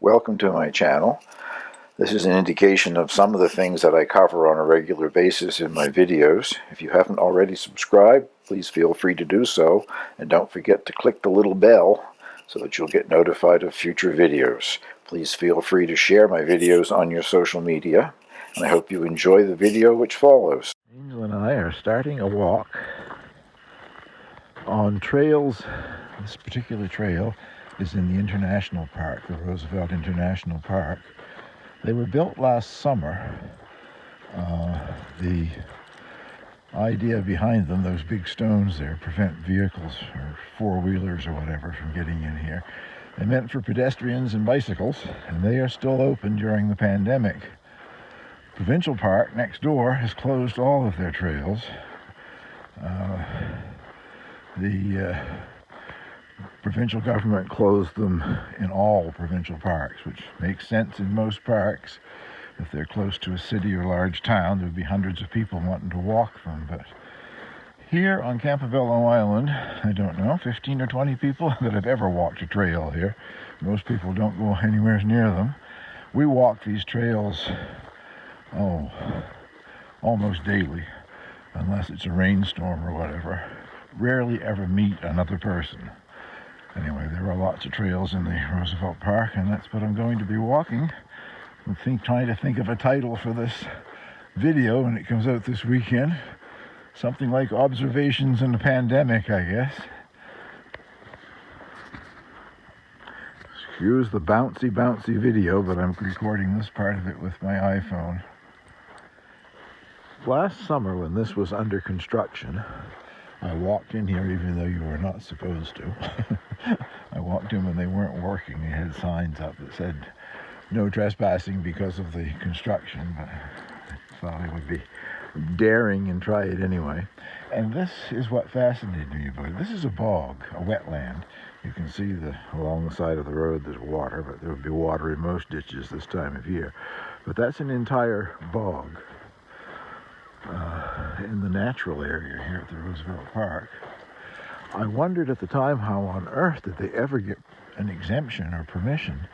Welcome to my channel. This is an indication of some of the things that I cover on a regular basis in my videos. If you haven't already subscribed, please feel free to do so, and don't forget to click the little bell so that you'll get notified of future videos. Please feel free to share my videos on your social media, and I hope you enjoy the video which follows. Angel and I are starting a walk on trails. This particular trail is in the International Park, the Roosevelt International Park. They were built last summer. The idea behind them, those big stones there, prevent vehicles or four-wheelers or whatever from getting in here. They're meant for pedestrians and bicycles, and they are still open during the pandemic. Provincial Park next door has closed all of their trails. The provincial government closed them in all provincial parks, which makes sense in most parks. If they're close to a city or large town, there would be hundreds of people wanting to walk them. But here on Campobello Island, I don't know, 15 or 20 people that have ever walked a trail here. Most people don't go anywhere near them. We walk these trails, almost daily, unless it's a rainstorm or whatever. Rarely ever meet another person. Anyway, there are lots of trails in the Roosevelt Park, and that's what I'm going to be walking. I'm trying to think of a title for this video when it comes out this weekend. Something like Observations in the Pandemic, I guess. Excuse the bouncy video, but I'm recording this part of it with my iPhone. Last summer, when this was under construction, I walked in here even though you were not supposed to. I walked in when they weren't working. They had signs up that said no trespassing because of the construction, but I thought I would be daring and try it anyway. And this is what fascinated me about it. This is a bog, a wetland. You can see along the side of the road there's water, but there would be water in most ditches this time of year. But that's an entire bog. In the natural area here at the Roosevelt Park. I wondered at the time how on earth did they ever get an exemption or permission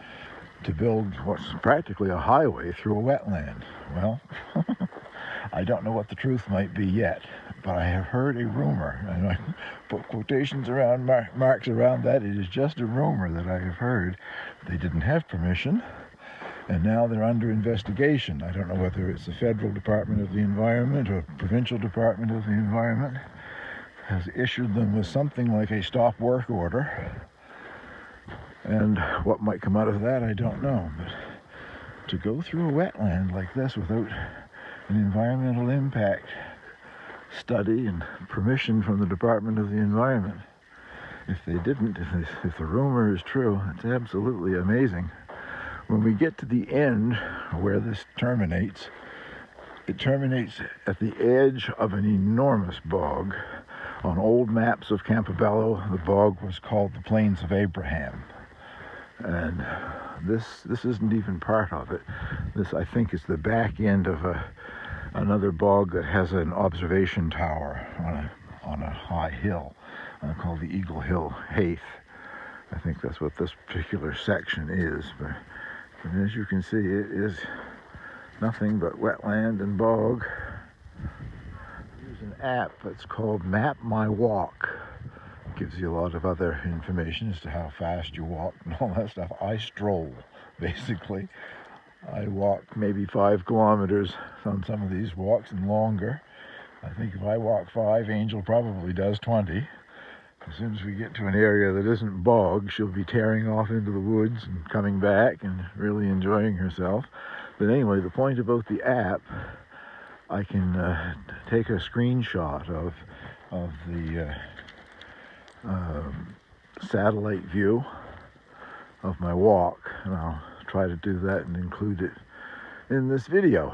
to build what's practically a highway through a wetland. Well, I don't know what the truth might be yet, but I have heard a rumor, and I put quotations around, marks around that. It is just a rumor that I have heard. They didn't have permission, and now they're under investigation. I don't know whether it's the Federal Department of the Environment or Provincial Department of the Environment has issued them with something like a stop work order. And what might come out of that, I don't know. But to go through a wetland like this without an environmental impact study and permission from the Department of the Environment, if they didn't, if the rumor is true, it's absolutely amazing. When we get to the end where this terminates, it terminates at the edge of an enormous bog. On old maps of Campobello, the bog was called the Plains of Abraham. And this isn't even part of it. This, I think, is the back end of another bog that has an observation tower on a high hill called the Eagle Hill Height. I think that's what this particular section is. But as you can see, it is nothing but wetland and bog. There's an app that's called Map My Walk. It gives you a lot of other information as to how fast you walk and all that stuff. I stroll, basically. I walk maybe 5 kilometers on some of these walks and longer. I think if I walk 5, Angel probably does 20. As soon as we get to an area that isn't bog, she'll be tearing off into the woods and coming back and really enjoying herself. But anyway, the point about the app, I can take a screenshot of the satellite view of my walk, and I'll try to do that and include it in this video.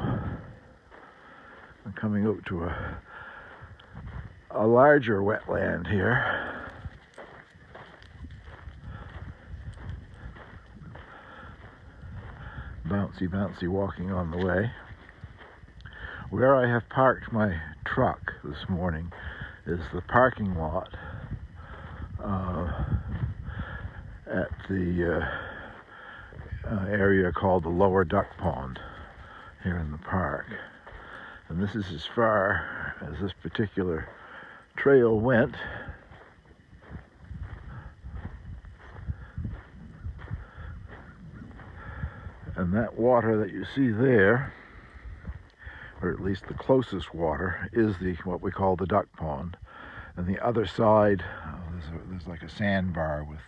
I'm coming out to a larger wetland here. Bouncy walking on the way. Where I have parked my truck this morning is the parking lot at the area called the Lower Duck Pond here in the park. And this is as far as this particular trail went. And that water that you see there, or at least the closest water, is what we call the duck pond. And the other side, there's like a sandbar with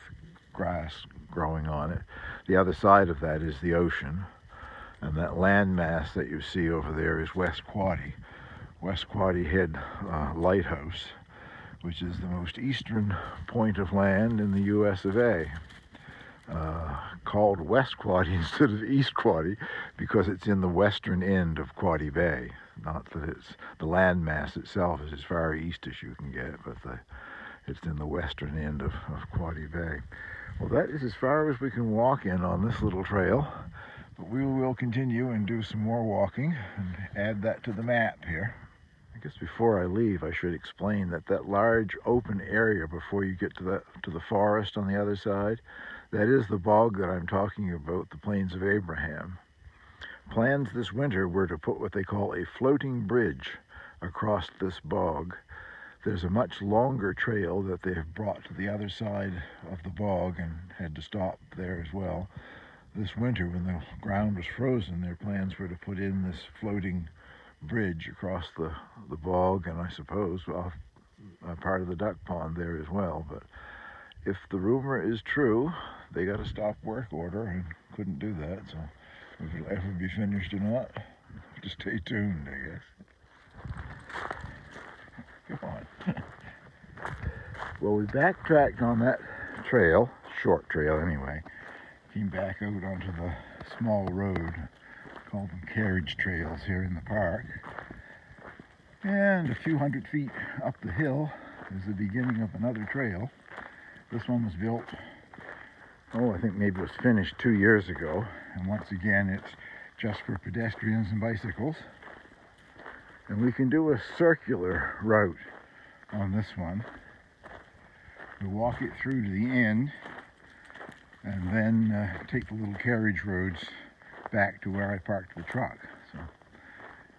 grass growing on it. The other side of that is the ocean. And that landmass that you see over there is West Quoddy Head Lighthouse, which is the most eastern point of land in the US of A. Called West Quoddy instead of East Quoddy because it's in the western end of Quoddy Bay. Not that the landmass itself is as far east as you can get, but it's in the western end of Quoddy Bay. Well, that is as far as we can walk in on this little trail, but we will continue and do some more walking and add that to the map here. I guess before I leave, I should explain that large open area before you get to the forest on the other side, that is the bog that I'm talking about, the Plains of Abraham. Plans this winter were to put what they call a floating bridge across this bog. There's a much longer trail that they have brought to the other side of the bog and had to stop there as well. This winter, when the ground was frozen, their plans were to put in this floating bridge across the bog, and I suppose a part of the duck pond there as well. But if the rumor is true, they got a stop work order and couldn't do that. So if it'll ever be finished or not, just stay tuned, I guess. Come on. Well, we backtracked on that trail, short trail anyway, came back out onto the small road, called them Carriage Trails here in the park. And a few hundred feet up the hill is the beginning of another trail. This one was built, I think maybe it was finished 2 years ago. And once again, it's just for pedestrians and bicycles. And we can do a circular route on this one. We walk it through to the end and then take the little carriage roads back to where I parked the truck. So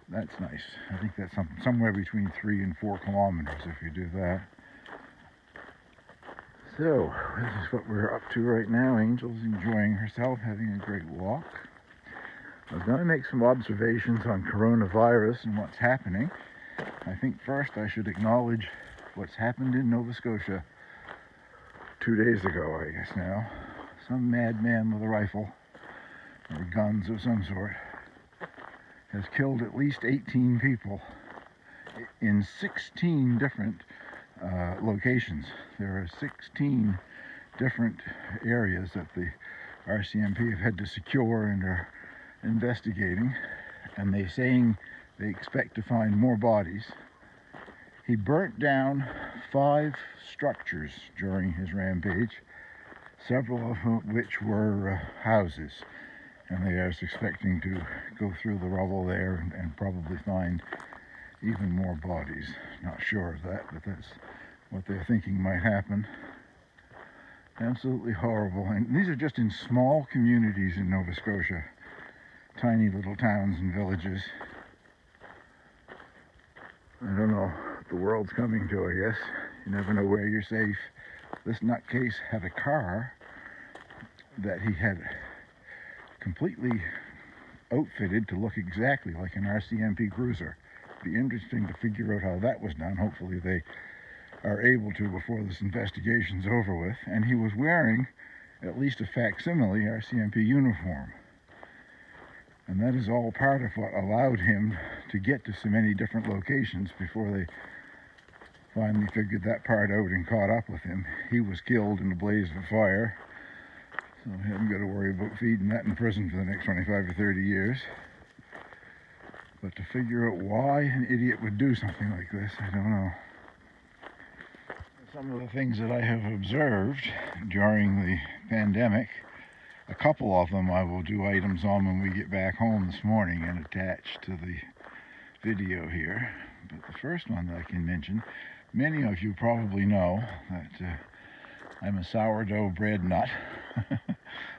that's nice. I think that's somewhere between 3 and 4 kilometers if you do that. So this is what we're up to right now. Angel's enjoying herself, having a great walk. I was going to make some observations on coronavirus and what's happening. I think first I should acknowledge what's happened in Nova Scotia 2 days ago, I guess now. Some madman with a rifle or guns of some sort has killed at least 18 people in 16 different locations. There are 16 different areas that the RCMP have had to secure and are investigating, and they're saying they expect to find more bodies. He burnt down 5 structures during his rampage, several of which were houses, and they are expecting to go through the rubble there and probably find even more bodies. Not sure of that, but that's what they're thinking might happen. Absolutely horrible. And these are just in small communities in Nova Scotia, tiny little towns and villages. I don't know what the world's coming to, I guess. You never know where you're safe. This nutcase had a car that he had completely outfitted to look exactly like an RCMP cruiser. It'd be interesting to figure out how that was done. Hopefully they are able to before this investigation's over with. And he was wearing at least a facsimile RCMP uniform. And that is all part of what allowed him to get to so many different locations before they finally figured that part out and caught up with him. He was killed in a blaze of fire, so I haven't got to worry about feeding that in prison for the next 25 to 30 years. But to figure out why an idiot would do something like this, I don't know. Some of the things that I have observed during the pandemic, a couple of them I will do items on when we get back home this morning and attach to the video here. But the first one that I can mention, many of you probably know that I'm a sourdough bread nut.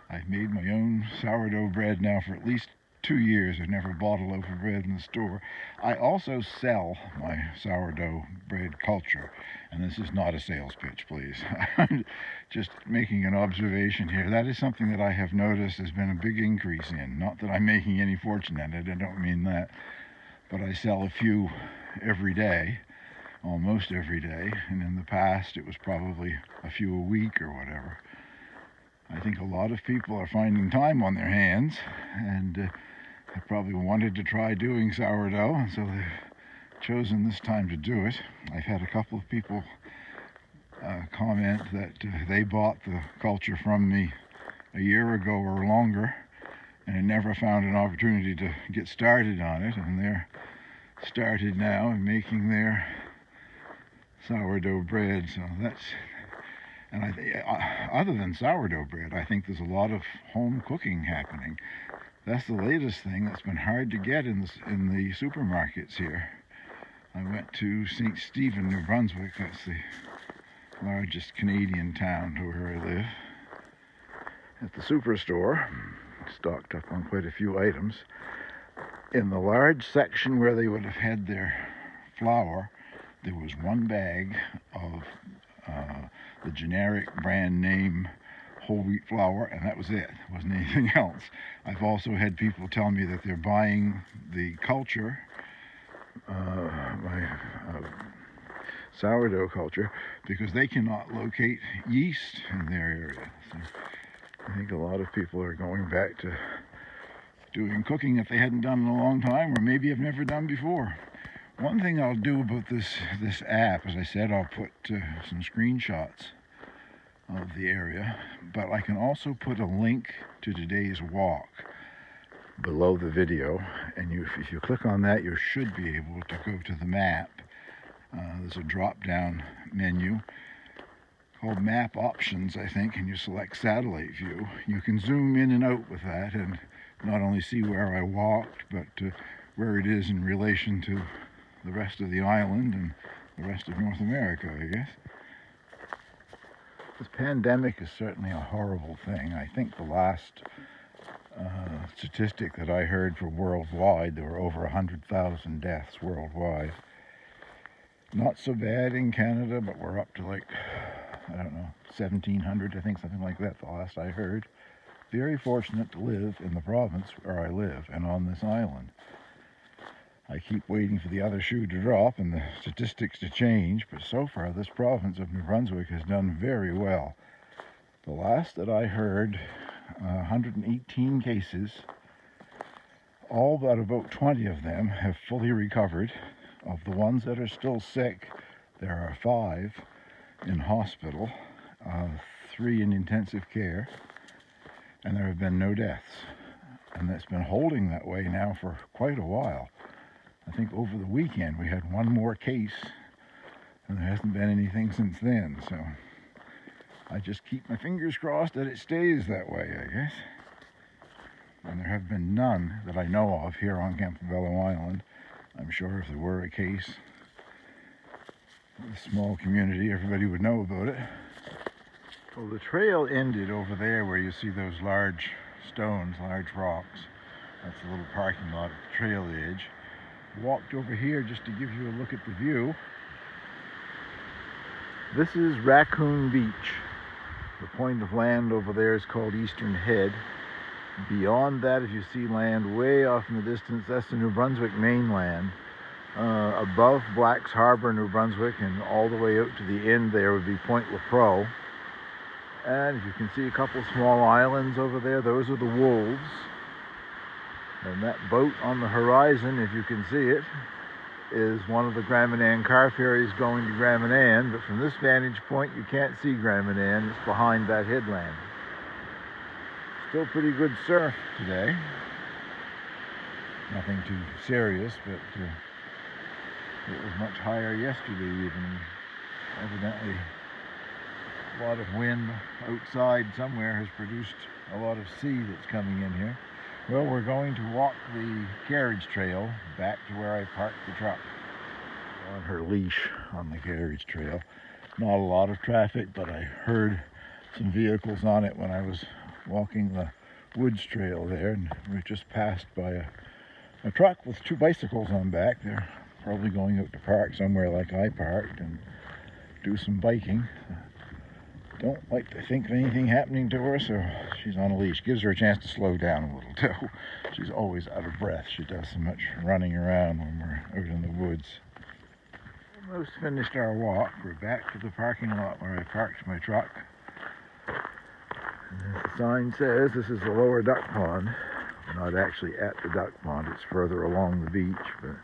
I made my own sourdough bread now for at least 2 years. I've never bought a loaf of bread in the store. I also sell my sourdough bread culture, and this is not a sales pitch, please. I'm just making an observation here. That is something that I have noticed has been a big increase in. Not that I'm making any fortune at it, I don't mean that, but I sell a few every day, almost every day, and in the past it was probably a few a week or whatever. I think a lot of people are finding time on their hands, and I probably wanted to try doing sourdough, and so they've chosen this time to do it. I've had a couple of people comment that they bought the culture from me a year ago or longer and had never found an opportunity to get started on it, and they're started now and making their sourdough bread. So that's, and other than sourdough bread, I think there's a lot of home cooking happening. That's the latest thing that's been hard to get in the supermarkets here. I went to St. Stephen, New Brunswick. That's the largest Canadian town where I live. At the superstore, stocked up on quite a few items. In the large section where they would have had their flour, there was one bag of the generic brand name whole wheat flour, and that was it. There wasn't anything else. I've also had people tell me that they're buying the culture, my sourdough culture, because they cannot locate yeast in their area. So I think a lot of people are going back to doing cooking that they hadn't done in a long time, or maybe have never done before. One thing I'll do about this app, as I said, I'll put some screenshots of the area, but I can also put a link to today's walk below the video, and if you click on that, you should be able to go to the map. There's a drop-down menu called Map Options, I think, and you select Satellite View. You can zoom in and out with that and not only see where I walked, but where it is in relation to the rest of the island and the rest of North America, I guess. This pandemic is certainly a horrible thing. I think the last statistic that I heard for worldwide, there were over 100,000 deaths worldwide. Not so bad in Canada, but we're up to like, I don't know, 1,700, I think, something like that, the last I heard. Very fortunate to live in the province where I live and on this island. I keep waiting for the other shoe to drop and the statistics to change, but so far this province of New Brunswick has done very well. The last that I heard, 118 cases, all but about 20 of them have fully recovered. Of the ones that are still sick, there are 5 in hospital, 3 in intensive care, and there have been no deaths. And that's been holding that way now for quite a while. I think over the weekend we had one more case, and there hasn't been anything since then, so I just keep my fingers crossed that it stays that way, I guess. And there have been none that I know of here on Campobello Island. I'm sure if there were a case, a small community, everybody would know about it. Well, the trail ended over there where you see those large stones, large rocks. That's the little parking lot at the trail edge. Walked over here just to give you a look at the view. This is Raccoon Beach. The point of land over there is called Eastern Head. Beyond that, if you see land way off in the distance, that's the New Brunswick mainland. Above Black's Harbour, New Brunswick, and all the way out to the end there would be Point Lepreau. And if you can see a couple small islands over there, those are the Wolves. And that boat on the horizon, if you can see it, is one of the Germination car ferries going to Germination, but from this vantage point you can't see Germination, it's behind that headland. Still pretty good surf today. Nothing too serious, but it was much higher yesterday even. Evidently a lot of wind outside somewhere has produced a lot of sea that's coming in here. Well, we're going to walk the Carriage Trail back to where I parked the truck. On her leash on the Carriage Trail. Not a lot of traffic, but I heard some vehicles on it when I was walking the woods trail there, and we just passed by a truck with 2 bicycles on back. They're probably going out to park somewhere like I parked and do some biking. Don't like to think of anything happening to her, so she's on a leash. Gives her a chance to slow down a little too. She's always out of breath. She does so much running around when we're out in the woods. Almost finished our walk. We're back to the parking lot where I parked my truck. And as the sign says, this is the lower duck pond. We're not actually at the duck pond. It's further along the beach, but if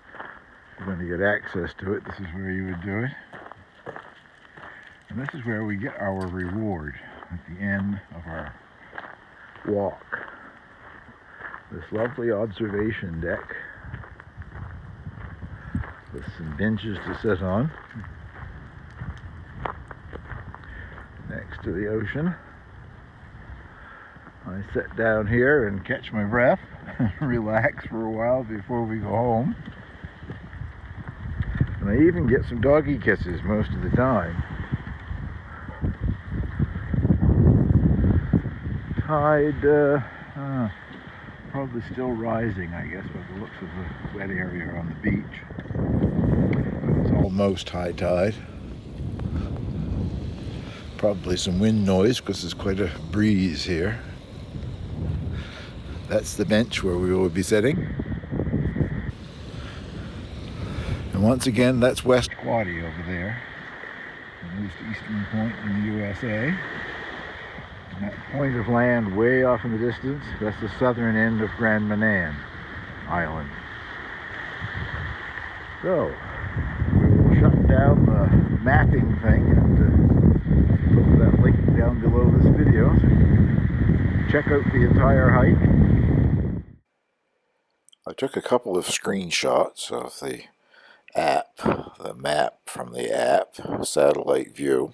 you're going to get access to it, this is where you would do it. And this is where we get our reward at the end of our walk. This lovely observation deck with some benches to sit on next to the ocean. I sit down here and catch my breath and relax for a while before we go home. And I even get some doggy kisses most of the time. Tide, probably still rising, I guess, by the looks of the wet area on the beach. It's almost high tide. Probably some wind noise because there's quite a breeze here. That's the bench where we will be sitting. And once again, that's West Quaddy over there, the most eastern point in the USA. And that point of land way off in the distance, that's the southern end of Grand Manan Island. So, we will shut down the mapping thing and put that link down below this video so you can check out the entire hike. I took a couple of screenshots of the app, the map from the app, satellite view.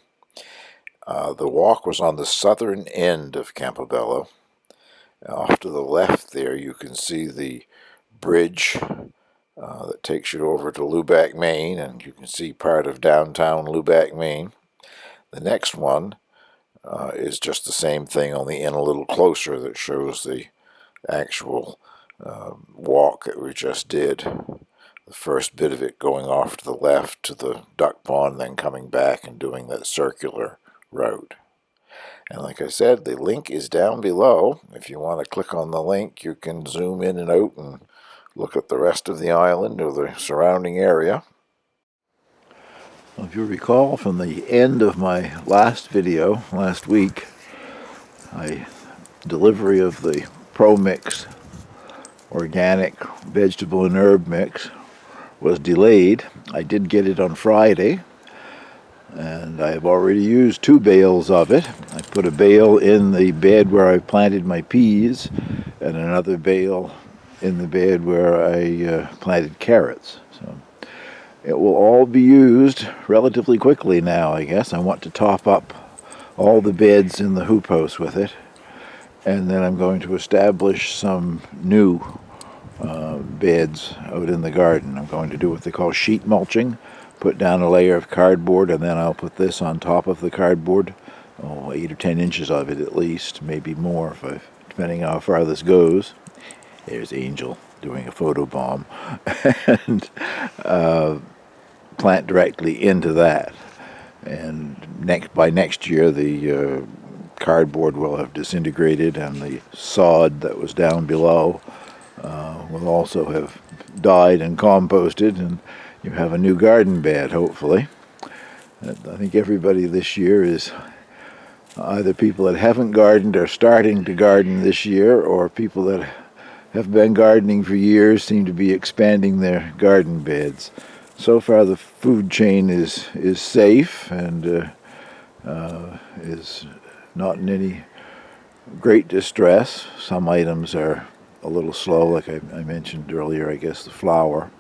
The walk was on the southern end of Campobello. Off to the left there you can see the bridge that takes you over to Lubac, Maine, and you can see part of downtown Lubac, Maine. The next one is just the same thing, only in a little closer, that shows the actual walk that we just did. The first bit of it going off to the left to the duck pond, then coming back and doing that circular route. And like I said, the link is down below. If you want to click on the link, you can zoom in and out and look at the rest of the island or the surrounding area. Well, if you recall from the end of my last video last week, delivery of the Promix organic vegetable and herb mix was delayed. I did get it on Friday, and I've already used 2 bales of it. I put a bale in the bed where I planted my peas and another bale in the bed where I planted carrots. So it will all be used relatively quickly now, I guess. I want to top up all the beds in the hoop house with it, and then I'm going to establish some new beds out in the garden. I'm going to do what they call sheet mulching. Put down a layer of cardboard, and then I'll put this on top of the cardboard, 8 or 10 inches of it at least, maybe more, depending how far this goes. There's Angel doing a photo bomb. And plant directly into that. And by next year, the cardboard will have disintegrated, and the sod that was down below will also have died and composted, and you have a new garden bed, hopefully. I think everybody this year is either people that haven't gardened or starting to garden this year, or people that have been gardening for years seem to be expanding their garden beds. So far the food chain is safe and is not in any great distress. Some items are a little slow, like I mentioned earlier, I guess the flour.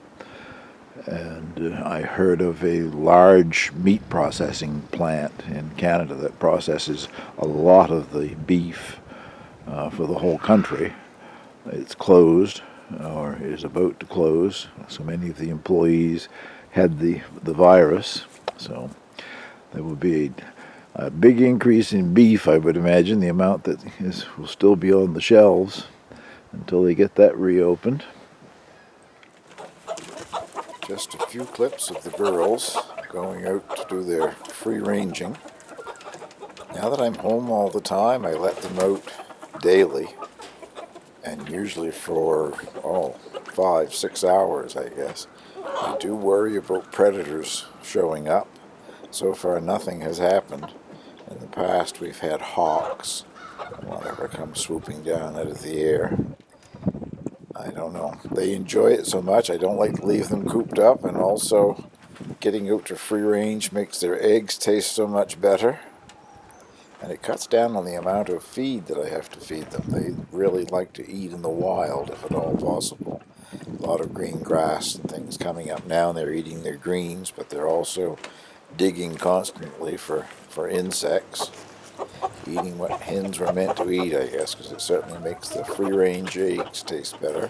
And I heard of a large meat processing plant in Canada that processes a lot of the beef for the whole country. It's closed, or is about to close. So many of the employees had the virus. So there will be A big increase in beef, I would imagine, the amount that will still be on the shelves until they get that reopened. Just a few clips of the girls going out to do their free ranging. Now that I'm home all the time, I let them out daily, and usually for 5-6 hours, I guess. I do worry about predators showing up. So far nothing has happened. In the past we've had hawks and whatever come swooping down out of the air. I don't know. They enjoy it so much I don't like to leave them cooped up, and also getting out to free range makes their eggs taste so much better. And it cuts down on the amount of feed that I have to feed them. They really like to eat in the wild if at all possible. A lot of green grass and things coming up now, and they're eating their greens, but they're also digging constantly for insects, eating what hens were meant to eat, I guess, because it certainly makes the free-range eggs taste better.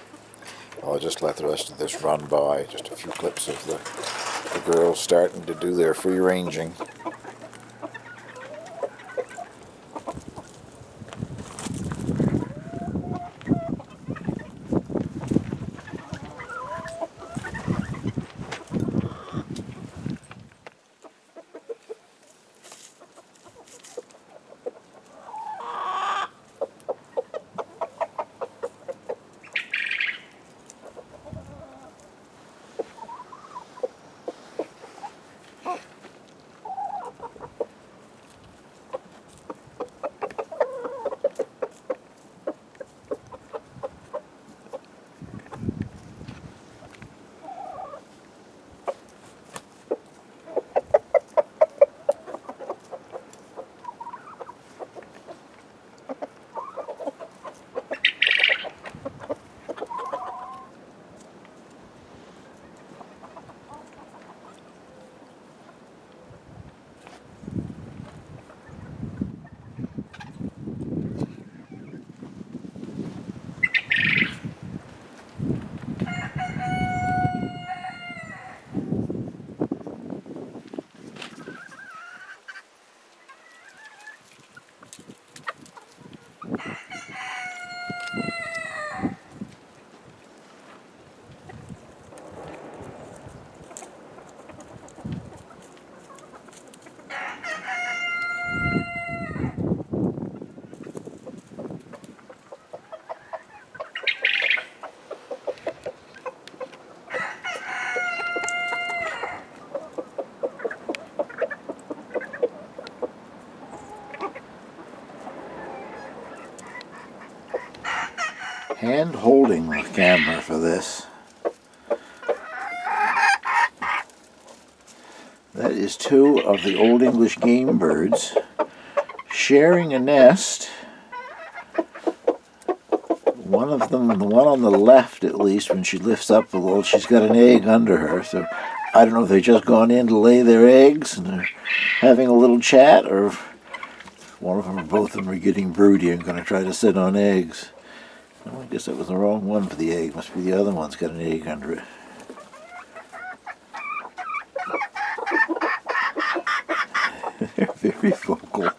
I'll just let the rest of this run by. Just a few clips of the girls starting to do their free-ranging. Hand holding the camera for this. That is two of the Old English game birds sharing a nest. One of them, the one on the left at least, when she lifts up a little, she's got an egg under her. So I don't know if they've just gone in to lay their eggs and they're having a little chat, or if one of them or both of them are getting broody and going to try to sit on eggs. Oh, I guess that was the wrong one for the egg. Must be the other one's got an egg under it. They're very vocal.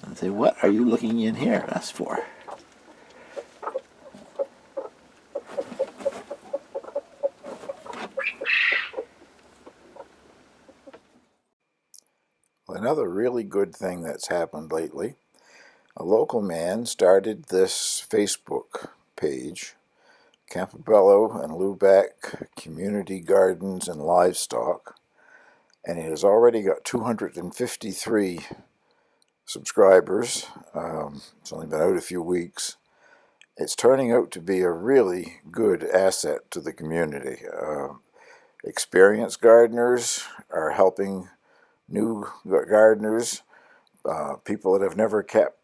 And say, what are you looking in here at us for? Well, another really good thing that's happened lately, a local man started this Facebook page, Campobello and Lubeck Community Gardens and Livestock, and it has already got 253 subscribers. It's only been out a few weeks. It's turning out to be a really good asset to the community. Experienced gardeners are helping new gardeners. People that have never kept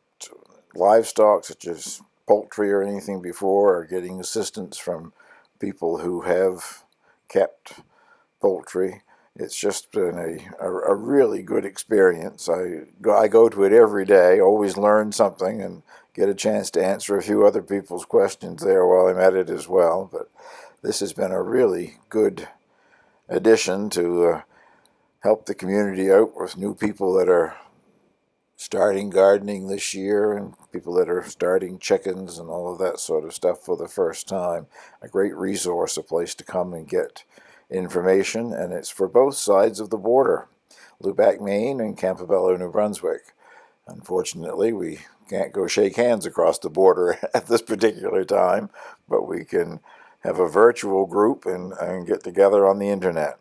livestock, such as poultry or anything before, are getting assistance from people who have kept poultry. It's just been a really good experience. I go to it every day, always learn something, and get a chance to answer a few other people's questions there while I'm at it as well. But this has been a really good addition to help the community out with new people that are starting gardening this year and people that are starting chickens and all of that sort of stuff for the first time. A great resource, a place to come and get information, and it's for both sides of the border, Lubec, Maine and Campobello, New Brunswick. Unfortunately, we can't go shake hands across the border at this particular time, but we can have a virtual group and get together on the internet.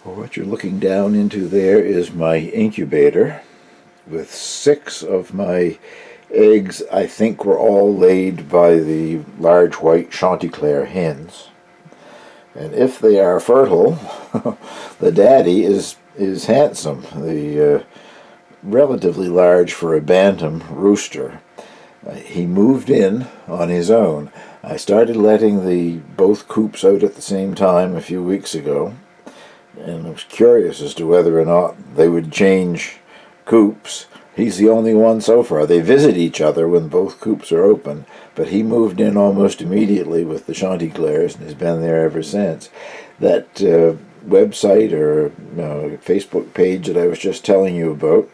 Well, what you're looking down into there is my incubator with 6 of my eggs. I think were all laid by the large white Chanticleer hens. And if they are fertile, the daddy is handsome. The relatively large for a bantam rooster. He moved in on his own. I started letting both coops out at the same time a few weeks ago, and I was curious as to whether or not they would change coops. He's the only one so far. They visit each other when both coops are open, but he moved in almost immediately with the Chanticleers and has been there ever since. That website or Facebook page that I was just telling you about,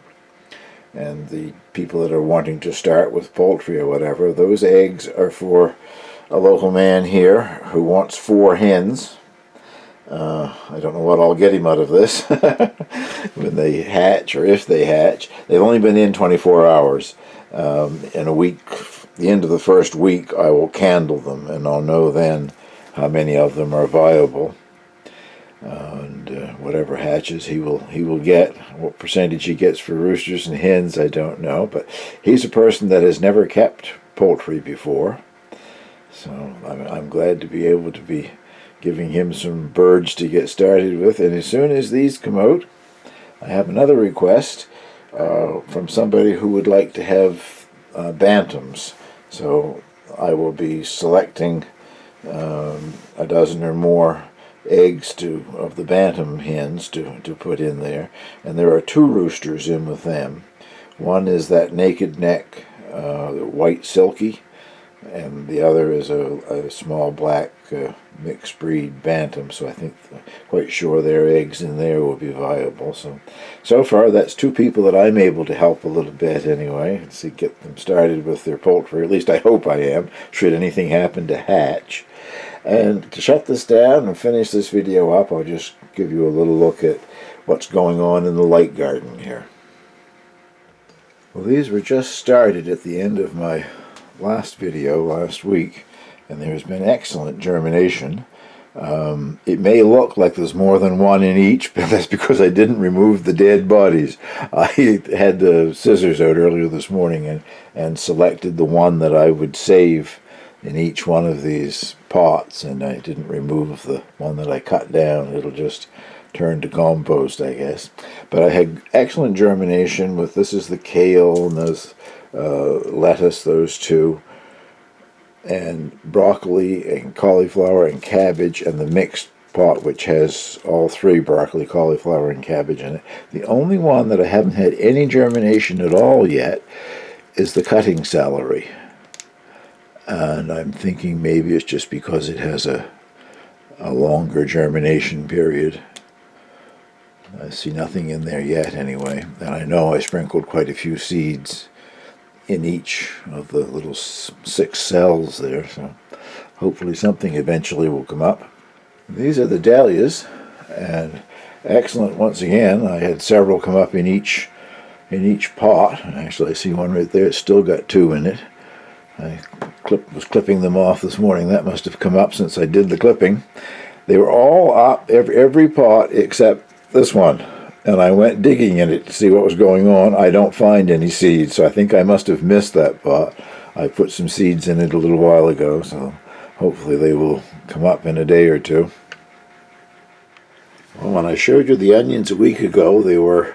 and the people that are wanting to start with poultry or whatever, those eggs are for a local man here who wants 4 hens. I don't know what I'll get him out of this when they hatch, or if they hatch. They've only been in 24 hours. In a week, the end of the first week, I will candle them, and I'll know then how many of them are viable. And whatever hatches he will get. What percentage he gets for roosters and hens, I don't know. But he's a person that has never kept poultry before, so I'm glad to be able to be giving him some birds to get started with. And as soon as these come out, I have another request from somebody who would like to have bantams. So I will be selecting a dozen or more eggs of the bantam hens to put in there. And there are 2 roosters in with them. One is that naked neck, white silky, and the other is a small black mixed breed bantam, so I think quite sure their eggs in there will be viable. So far that's 2 people that I'm able to help a little bit anyway, to get them started with their poultry. At least I hope I am, should anything happen to hatch. And to shut this down and finish this video up, I'll just give you a little look at what's going on in the light garden here. Well, these were just started at the end of my last video last week, and there's been excellent germination. It may look like there's more than one in each, but that's because I didn't remove the dead bodies. I had the scissors out earlier this morning and selected the one that I would save in each one of these pots, and I didn't remove the one that I cut down. It'll just turn to compost, I guess. But I had excellent germination with, this is the kale and those lettuce, those 2, and broccoli and cauliflower and cabbage, and the mixed pot which has all 3, broccoli, cauliflower and cabbage in it. The only one that I haven't had any germination at all yet is the cutting celery, and I'm thinking maybe it's just because it has a longer germination period. I see nothing in there yet anyway, and I know I sprinkled quite a few seeds in each of the little 6 cells there, so hopefully something eventually will come up. These are the dahlias, and excellent once again. I had several come up in each pot. Actually, I see one right there. It's still got 2 in it. I was clipping them off this morning. That must have come up since I did the clipping. They were all up, every pot except this one. And I went digging in it to see what was going on. I don't find any seeds, so I think I must have missed that pot. I put some seeds in it a little while ago, so hopefully they will come up in a day or 2. Well, when I showed you the onions a week ago, they were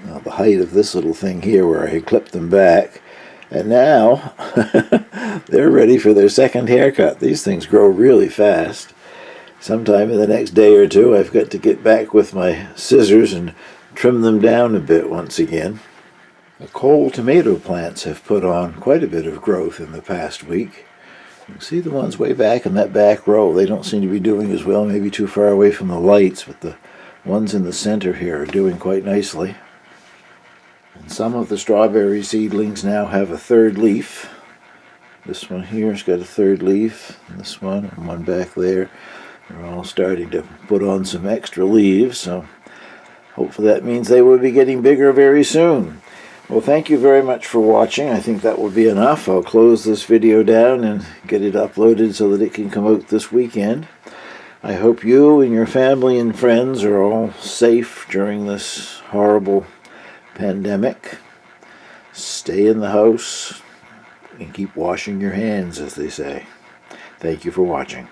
the height of this little thing here where I had clipped them back. And now they're ready for their second haircut. These things grow really fast. Sometime in the next day or 2, I've got to get back with my scissors and trim them down a bit once again. The cold tomato plants have put on quite a bit of growth in the past week. You see the ones way back in that back row. They don't seem to be doing as well, maybe too far away from the lights, but the ones in the center here are doing quite nicely. And some of the strawberry seedlings now have a third leaf. This one here's got a third leaf, and this one, and one back there. They're all starting to put on some extra leaves, so hopefully that means they will be getting bigger very soon. Well, thank you very much for watching. I think that will be enough. I'll close this video down and get it uploaded so that it can come out this weekend. I hope you and your family and friends are all safe during this horrible pandemic. Stay in the house and keep washing your hands, as they say. Thank you for watching.